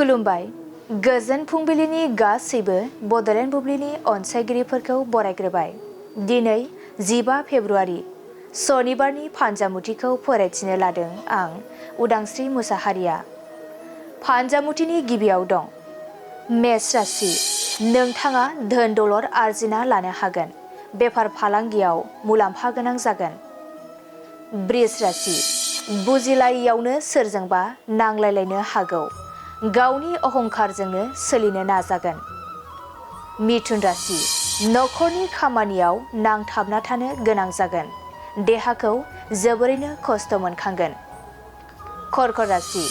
खुलुमबाय गोजोन फुंबिलिनि गासैबो बड'लेण्ड बुब्लिनि अनसायगिरिफोरखौ बरायग्रोबाय। दिनै 15 फेब्रुआरि सनिबारनि फान्जामुथिखौ फरायथिनो लादों आं उदांस्रि मुसाहारिया। फान्जामुथिनि गिबियाव दं मेष राशि। नोंथाङा धोन दौलत आरजिना लानो हागोन। बेफार फालांगियाव मुलाम्फा गोनां जागोन। बृष राशि। बुजिलायैयावनो सोरजोंबा नांलायलायनो हागौ। गावनि अहंकारजोंनो सोलिनो नाजागोन। मिथुन राशि। नखरनि खामानियाव नांथाबना थानो गोनां जागोन। देहाखौ जोबोरैनो खस्थ' मोनखांगोन। कर्कट राशि।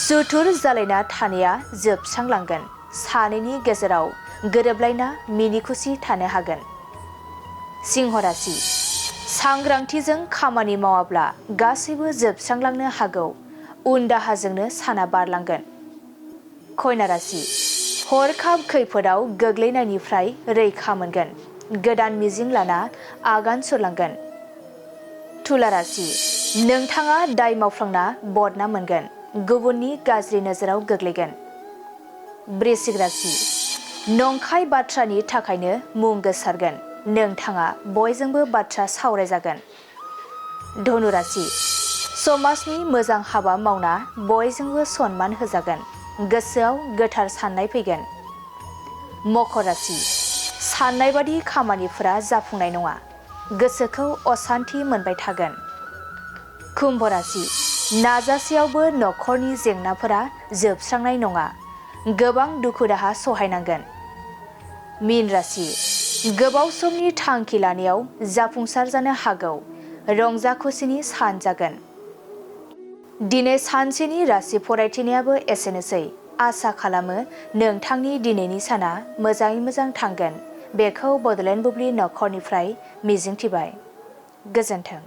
सुथुर जालायना थानाया जोबस्रांलांगोन। सानैनि गेजेराव गोरोबलायना मिनिखुसि थानो हागोन। सिंह राशि। सांग्रांथिजों खामानि मावाब्ला गासैबो जोबस्रांलांनो हागौ। उन दाहाजोंनो साना बारलांगोन। कन्या राशि। हरखाब खैफोदाव गोग्लैनायनिफ्राय रैखा मोनगोन। गोदान मिजिं लाना आगान सुरलांगोन। तुला राशि। नोंथाङा दाय मावफ्लांना बदनाम मोनगोन। गुबुननि गाज्रि नोजोराव गोग्लैगोन। वृश्चिक राशि। नंखाय बाथ्रानि थाखायनो मुं गोसारगोन। नोंथाङा बयजोंबो बाथ्रा सावरायजागोन। धनु राशि। समाजनि मोजां हाबा मावना बयजोंबो सनमान होजागोन। गोसोआव गोथार साननाय फैगोन। मकर राशि। साननाय बादि खामानिफोरा जाफुंनाय नङा। गोसोखौ असान्थि मोनबाय थागोन। कुम्भ राशि। नाजासेयावबो नखरनि जेंनाफोरा जोबस्रांनाय नङा। गोबां दुखु दाहा सहायनांगोन। मीन राशि। गोबाव समनि थांखि लानायाव जाफुंसार जानो हागौ। रंजा खुसिनि सान जागोन। दिनै सानसेनि राशि फरायथिनायाबो एसेनोसै। आसा खालामो नोंथांनि दिनैनि साना मोजाङै मोजां थांगोन। बेखौ बड'लेण्ड बुब्लि नखरनिफ्राय मिजिंथिबाय। गोजोन्थों।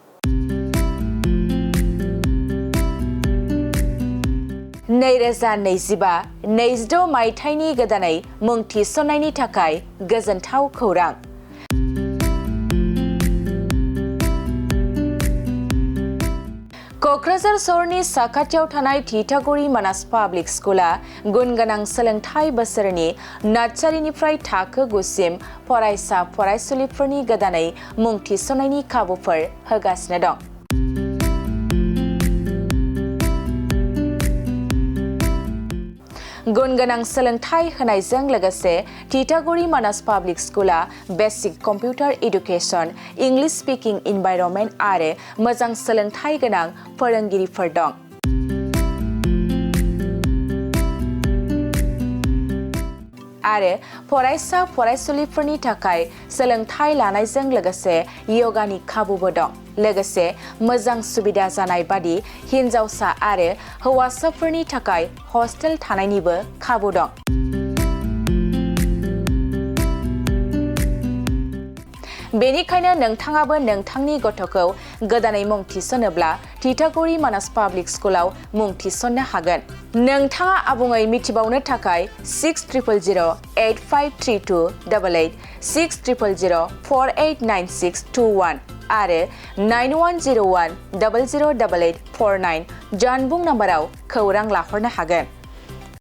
नैरोजा 25-26 मायथाइनि गोदानै मुं थिसननायनि थाखाय गोजोनथाव खौरां। क'क्राझार सहरनि साखाथियाव थानाय थिथागुरि मानास पाब्लिक स्कुला गुन गोनां सोलोंथाइ बोसोरनि नार्सारिनिफ्राय थाखो 9 सिम फरायसा फरायसुलिफोरनि गोदानै मुं थिसननायनि खाबुफोर होगासिनो दं। गुन गोनां सोलोंथाइ होनायजों लोगोसे थिथागुरि मानास पाब्लिक स्कुला basic computer education, English speaking environment आरो मोजां सोलोंथाइ गोनां फोरोंगिरिफोर दं। आरो फरायसा फरायसुलिफोरनि थाखाय सोलोंथाइ लानायजों लोगोसे यगानि खाबुबो दं। लोगोसे मोजां सुबिदा जानाय बादि हिन्जावसा आरो हौवासाफोरनि थाखाय हस्टेल थानायनिबो खाबु दं। बेनिखायनो नोंथाङाबो नोंथांनि गथ'खौ गोदानै मुं थिसनोब्ला थिथागुरि मानास पाब्लिक स्कुलाव मुं थिसननो हागोन। नोंथाङा आबुङै मिथिबावनो थाखाय 6000853288 6000489621 आरो 9101008849 जानबुं नाम्बाराव खौरां लाहरनो हागोन।